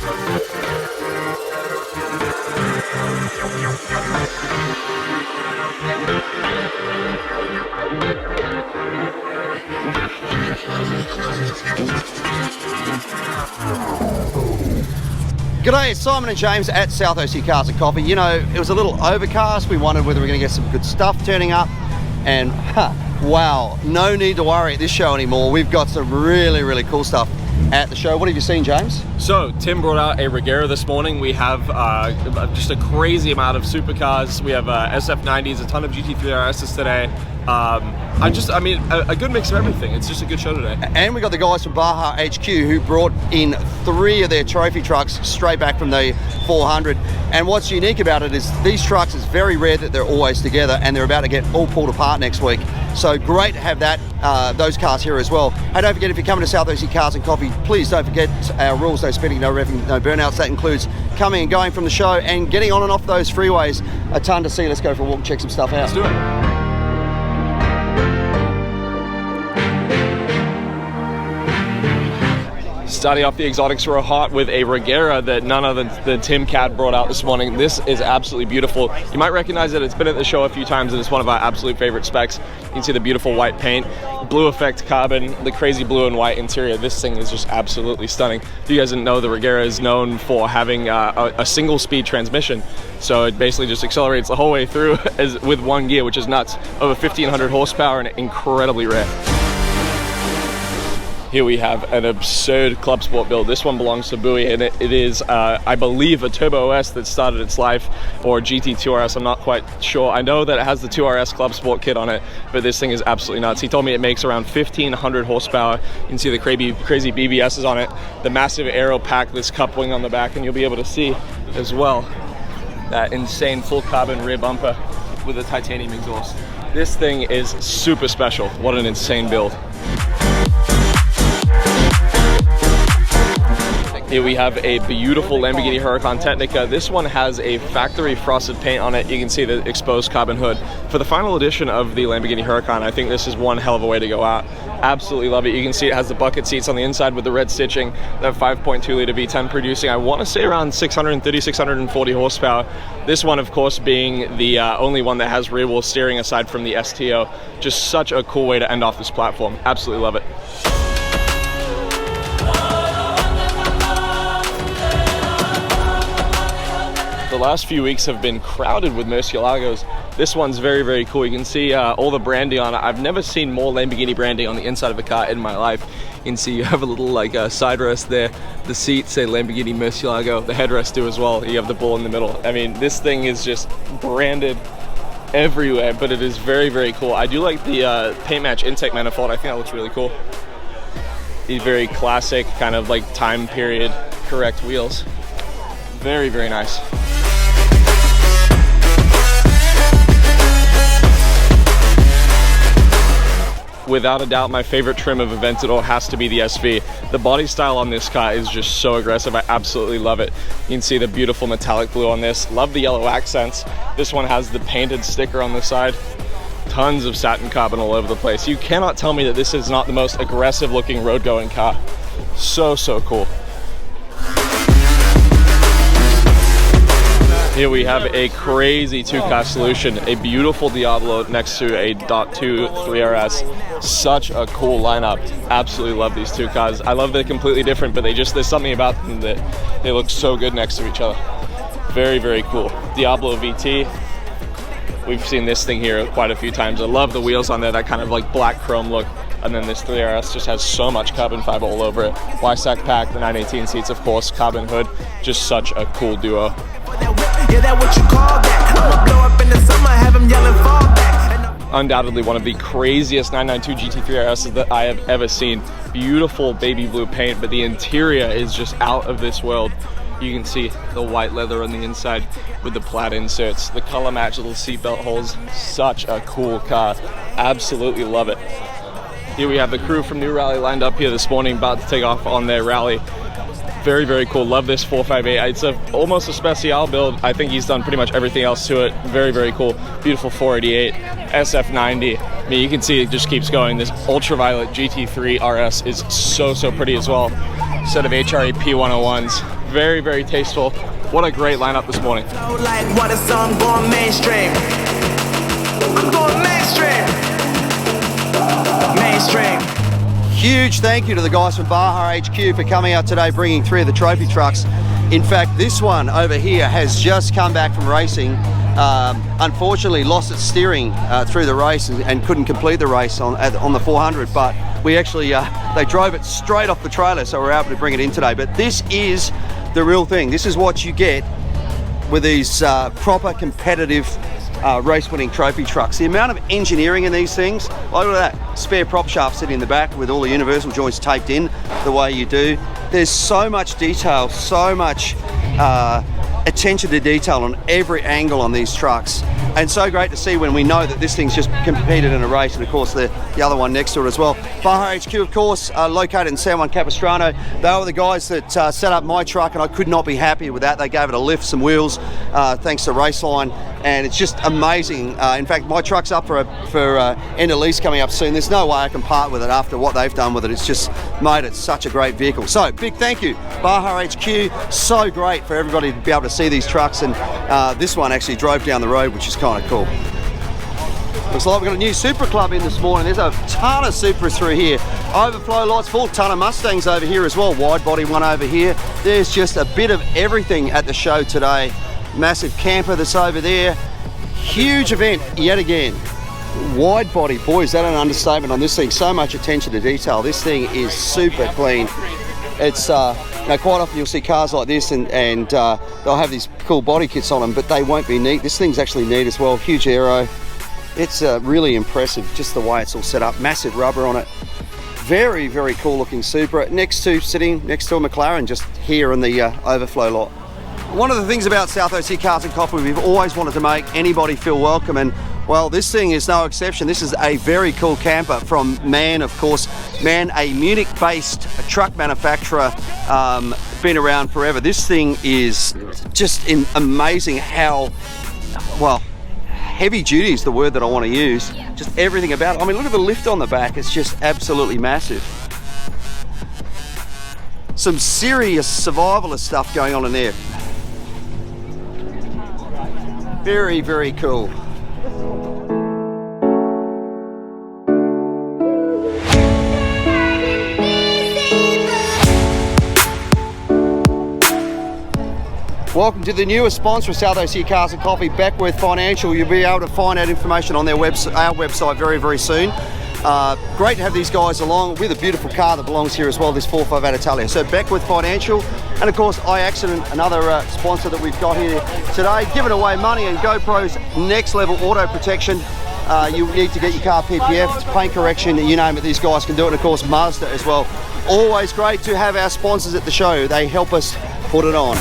G'day, it's Simon and James at South OC Cars and Coffee. You know, it was a little overcast. We wondered whether we were going to get some good stuff turning up. And wow, no need to worry at this show anymore. We've got some really cool stuff at the show. What have you seen, James? So Tim brought out a Regera this morning. We have just a crazy amount of supercars. We have SF90s, a ton of GT3 RSs today. I mean, a good mix of everything. It's just a good show today. And we got the guys from Baja HQ who brought in 3 of their trophy trucks straight back from the 400. And what's unique about it is these trucks, is very rare that they're always together, and they're about to get all pulled apart next week. So great to have that, those cars here as well. And don't forget, if you're coming to South OC Cars and Coffee, please don't forget our rules: no speeding, no revving, no burnouts. That includes coming and going from the show and getting on and off those freeways. A ton to see. Let's go for a walk and check some stuff out. Let's do it. Starting off the exotics row hot with a Regera that none other than Tim Cad brought out this morning. This is absolutely beautiful. You might recognize it. It's been at the show a few times and it's one of our absolute favorite specs. You can see the beautiful white paint, blue effect carbon, the crazy blue and white interior. This thing is just absolutely stunning. If you guys didn't know, the Regera is known for having a single speed transmission. So it basically just accelerates the whole way through with one gear, which is nuts. Over 1,500 horsepower and incredibly rare. Here we have an absurd Club Sport build. This one belongs to Bowie, and it is, I believe, a Turbo OS that started its life, or GT2 RS, I'm not quite sure. I know that it has the 2RS Club Sport kit on it, but this thing is absolutely nuts. He told me it makes around 1,500 horsepower. You can see the crazy BBSs on it, the massive aero pack, this cup wing on the back, and you'll be able to see as well that insane full carbon rear bumper with a titanium exhaust. This thing is super special. What an insane build. Here we have a beautiful Lamborghini Huracan Technica. This one has a factory frosted paint on it. You can see the exposed carbon hood. For the final edition of the Lamborghini Huracan, I think this is one hell of a way to go out. Absolutely love it. You can see it has the bucket seats on the inside with the red stitching. That 5.2 liter V10 producing, I want to say, around 630, 640 horsepower. This one, of course, being the only one that has rear wheel steering aside from the STO. Just such a cool way to end off this platform. Absolutely love it. The last few weeks have been crowded with Murcielagos. This one's very cool. You can see all the branding on it. I've never seen more Lamborghini branding on the inside of a car in my life. You can see you have a little side rest there. The seats say Lamborghini Murcielago. The headrests do as well. You have the bull in the middle. I mean, this thing is just branded everywhere, but it is very cool. I do like the paint match intake manifold. I think that looks really cool. These very classic kind of like time period correct wheels. Very nice. Without a doubt, my favorite trim of Aventador has to be the SV. The body style on this car is just so aggressive. I absolutely love it. You can see the beautiful metallic blue on this. Love the yellow accents. This one has the painted sticker on the side. Tons of satin carbon all over the place. You cannot tell me that this is not the most aggressive looking road going car. So cool. Here we have a crazy 2-car solution, a beautiful Diablo next to a .2 3RS. Such a cool lineup. Absolutely love these 2 cars. I love they're completely different, but there's something about them that they look so good next to each other. Very cool. Diablo VT. We've seen this thing here quite a few times. I love the wheels on there, that kind of like black chrome look. And then this 3RS just has so much carbon fiber all over it. Y-Sac pack, the 918 seats, of course, carbon hood. Just such a cool duo. Yeah, that what you call that. I'ma blow up in the summer, have him yelling fall back. Undoubtedly one of the craziest 992 GT3 RSs that I have ever seen. Beautiful baby blue paint, but the interior is just out of this world. You can see the white leather on the inside with the plaid inserts, the color match little seatbelt holes. Such a cool car. Absolutely love it. Here we have the crew from New Rally lined up here this morning, about to take off on their rally. Very cool. Love this 458. It's almost a special build. I think he's done pretty much everything else to it. Very cool. Beautiful 488 SF90. I mean, you can see it just keeps going. This ultraviolet GT3 RS is so pretty as well. Set of HRE P101s. very, very tasteful. What a great lineup this morning. Like water, so I'm going mainstream. I'm going mainstream. Mainstream. Huge thank you to the guys from Baja HQ for coming out today, bringing 3 of the trophy trucks. In fact, this one over here has just come back from racing. Unfortunately lost its steering through the race and couldn't complete the race on the 400, but we actually they drove it straight off the trailer, so we're able to bring it in today. But this is the real thing. This is what you get with these proper competitive race-winning trophy trucks. The amount of engineering in these things, look at that spare prop shaft sitting in the back with all the universal joints taped in the way you do. There's so much detail, so much attention to detail on every angle on these trucks, and so great to see when we know that this thing's just competed in a race, and of course the other one next to it as well. Baja HQ, of course, located in San Juan Capistrano. They were the guys that set up my truck, and I could not be happier with that. They gave it a lift, some wheels, thanks to Raceline, and it's just amazing. In fact, my truck's up for end of lease coming up soon. There's no way I can part with it after what they've done with it. It's just made it such a great vehicle. So big thank you, Baja HQ. So great for everybody to be able to see these trucks, and this one actually drove down the road, which is kind of cool. Looks like we've got a new Super Club in this morning. There's a ton of Supras through here. Overflow Lots, full ton of Mustangs over here as well. Wide body one over here. There's just a bit of everything at the show today. Massive camper that's over there. Huge event yet again. Wide body, boy, is that an understatement on this thing. So much attention to detail. This thing is super clean. It's quite often you'll see cars like this and they'll have these cool body kits on them, but they won't be neat. This thing's actually neat as well. Huge aero. It's really impressive, just the way it's all set up. Massive rubber on it. Very, very cool looking Supra. Sitting next to a McLaren, just here in the Overflow Lot. One of the things about South OC Cars and Coffee, we've always wanted to make anybody feel welcome, and well, this thing is no exception. This is a very cool camper from MAN, of course. MAN, a Munich-based truck manufacturer, been around forever. This thing is just amazing how, well, heavy duty is the word that I want to use. Just everything about it. I mean, look at the lift on the back. It's just absolutely massive. Some serious survivalist stuff going on in there. Very, very cool. Welcome to the newest sponsor of South OC Cars and Coffee, Beckwith Financial. You'll be able to find out information on our website very, very soon. Great to have these guys along with a beautiful car that belongs here as well, this 458 Italia. So Beckwith Financial, and of course iAccident, another sponsor that we've got here today, giving away money and GoPro's next level auto protection. You need to get your car PPF, paint correction, you name it, these guys can do it. And of course Mazda as well. Always great to have our sponsors at the show. They help us put it on.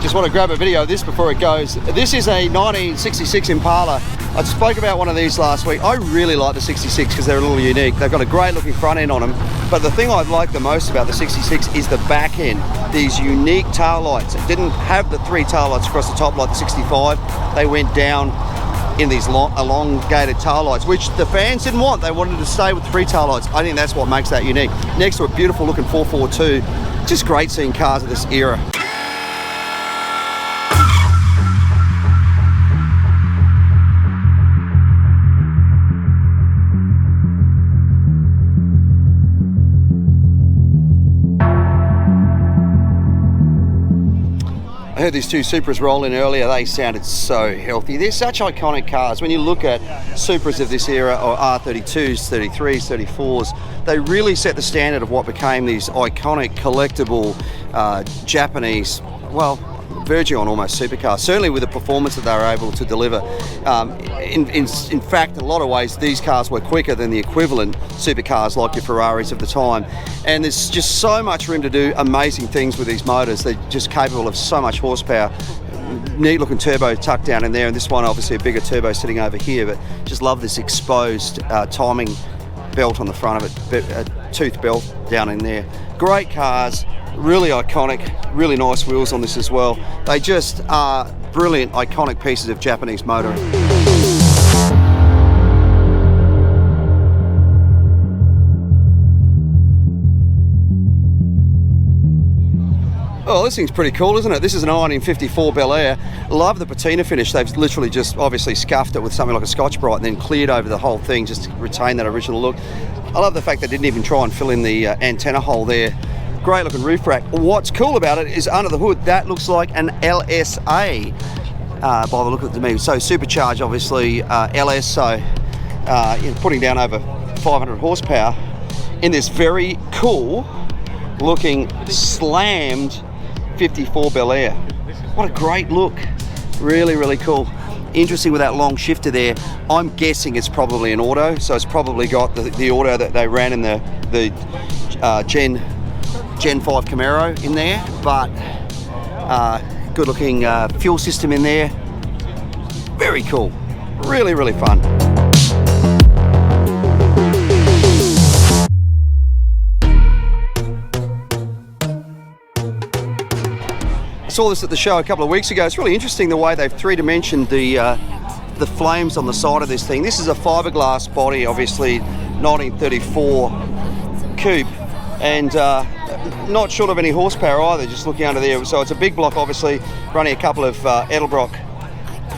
Just want to grab a video of this before it goes. This is a 1966 Impala. I spoke about one of these last week. I really like the 66 because they're a little unique. They've got a great looking front end on them, but the thing I like the most about the 66 is the back end. These unique tail lights. It didn't have the 3 tail lights across the top like the 65. They went down in these elongated tail lights, which the fans didn't want. They wanted to stay with 3 tail lights. I think that's what makes that unique. Next to a beautiful looking 442. Just great seeing cars of this era. I heard these 2 Supras roll in earlier. They sounded so healthy. They're such iconic cars. When you look at Supras of this era, or R32s, 33s, 34s, they really set the standard of what became these iconic, collectible, Japanese, well, verging on almost supercars, certainly with the performance that they were able to deliver. In fact, in a lot of ways, these cars were quicker than the equivalent supercars like your Ferraris of the time. And there's just so much room to do amazing things with these motors. They're just capable of so much horsepower. Neat looking turbo tucked down in there, and this one obviously a bigger turbo sitting over here, but just love this exposed timing belt on the front of it, a tooth belt down in there. Great cars, really iconic, really nice wheels on this as well. They just are brilliant, iconic pieces of Japanese motoring. Oh, this thing's pretty cool, isn't it? This is an 1954 Bel Air. Love the patina finish. They've literally just obviously scuffed it with something like a Scotch-Brite and then cleared over the whole thing just to retain that original look. I love the fact they didn't even try and fill in the antenna hole there. Great looking roof rack. What's cool about it is under the hood, that looks like an LSA by the look of it to me. So supercharged, obviously, LS, so putting down over 500 horsepower in this very cool looking slammed 54 Bel Air. What a great look. Really, really cool. Interesting with that long shifter there. I'm guessing it's probably an auto, so it's probably got the auto that they ran in the Gen 5 Camaro in there, but good looking fuel system in there. Very cool. Really, really fun. I saw this at the show a couple of weeks ago. It's really interesting the way they've three-dimensioned the flames on the side of this thing. This is a fiberglass body, obviously 1934 coupe, and not short of any horsepower either, just looking under there. So it's a big block, obviously, running a couple of Edelbrock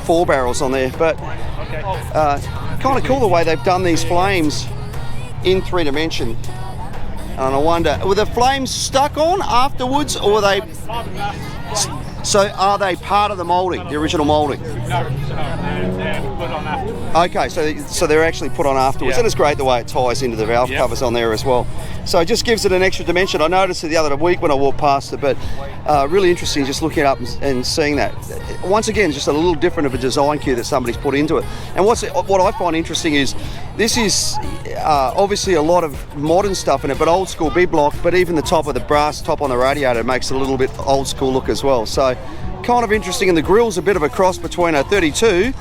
4 barrels on there, but kind of cool the way they've done these flames in 3 dimension. And I wonder, were the flames stuck on afterwards, or were they... So are they part of the moulding, the original moulding? No, they're put on afterwards. Okay, so they're actually put on afterwards, Yeah. and it's great the way it ties into the valve Yep. covers on there as well. So it just gives it an extra dimension. I noticed it the other week when I walked past it, but really interesting just looking it up and seeing that. Once again, just a little different of a design cue that somebody's put into it. And what I find interesting is this is obviously a lot of modern stuff in it, but old school B-block, but even the top of the brass top on the radiator makes it a little bit old school look as well. So kind of interesting, and the grill's a bit of a cross between a 32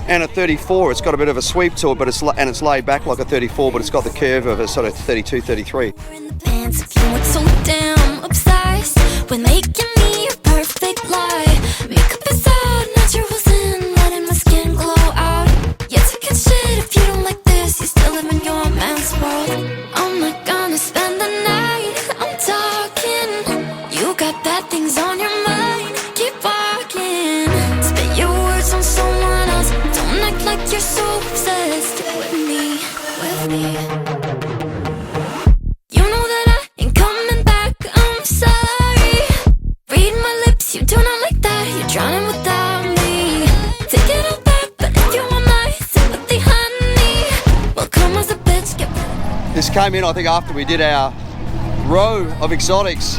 and a 34. It's got a bit of a sweep to it, but it's laid back like a 34, but it's got the curve of a sort of 32, 33. In the pants, feeling so damn obsessed with making me a perfect lie. Makeup is out, naturals in, letting my skin glow out. Yeah, take a shit if you don't like this. You still live in your man's world. I'm not gonna spend the night. I'm talking. You got bad things on your mind. Keep walking. Spit your words on someone else. Don't act like you're so obsessed with me, with me. You know that I ain't coming back, I'm sorry. Read my lips, you do not like that. You're drowning without me. Take it all back, but if you want my sympathy, honey, well, come as a bitch, get rid of. This came in, I think, after we did our row of exotics.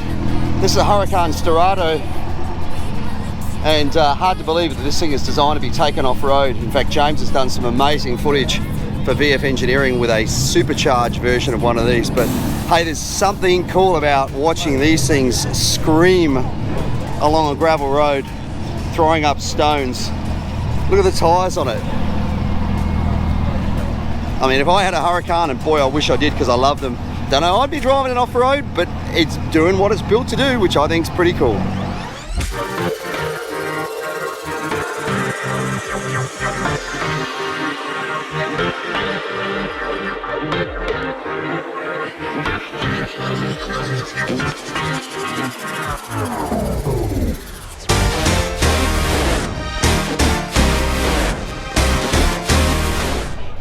This is a Huracan Storado, and hard to believe that this thing is designed to be taken off-road. In fact, James has done some amazing footage for VF Engineering with a supercharged version of one of these. But hey, there's something cool about watching these things scream along a gravel road, throwing up stones. Look at the tyres on it. I mean, if I had a Huracan, and boy, I wish I did because I love them, don't know, I'd be driving it off-road, but it's doing what it's built to do, which I think is pretty cool.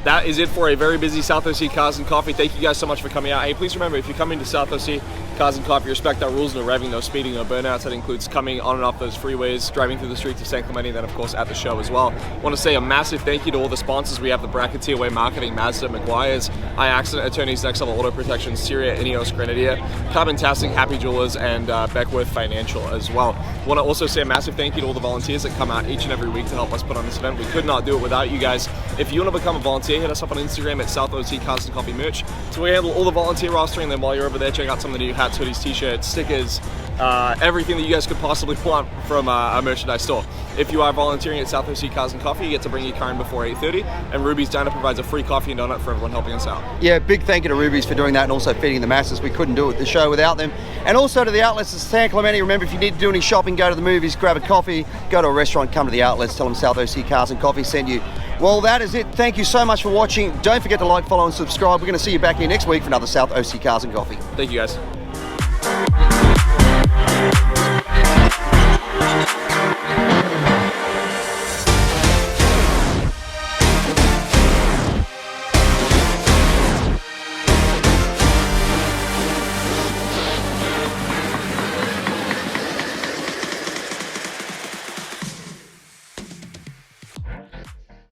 that is it for a very busy South OC Cars and Coffee. Thank you guys so much for coming out. Hey, please remember, if you're coming to South OC Cars and Coffee, respect our rules, no revving, no speeding, no burnouts. That includes coming on and off those freeways, driving through the streets of San Clemente, then of course at the show as well. I want to say a massive thank you to all the sponsors. We have the Bracketeer Way Marketing, Mazda, McGuire's, iAccident Attorneys, Next Level Auto Protection, Syria, Ineos, Grenadier, Carbon Tasting, Happy Jewelers, and Beckworth Financial as well. I want to also say a massive thank you to all the volunteers that come out each and every week to help us put on this event. We could not do it without you guys. If you want to become a volunteer, hit us up on Instagram at South OC Cars and Coffee Merch. So we handle all the volunteer rostering, and then while you're over there, check out some of the new hats, hoodies, t-shirts, stickers, everything that you guys could possibly want from our merchandise store. If you are volunteering at South OC Cars and Coffee, you get to bring your car in before 8:30, and Ruby's Diner provides a free coffee and donut for everyone helping us out. Yeah, big thank you to Ruby's for doing that and also feeding the masses. We couldn't do it, the show, without them. And also to the outlets at San Clemente. Remember, if you need to do any shopping, go to the movies, grab a coffee, go to a restaurant, come to the outlets, tell them South OC Cars and Coffee sent you. Well, that is it. Thank you so much for watching. Don't forget to like, follow, and subscribe. We're going to see you back here next week for another South OC Cars and Coffee. Thank you guys.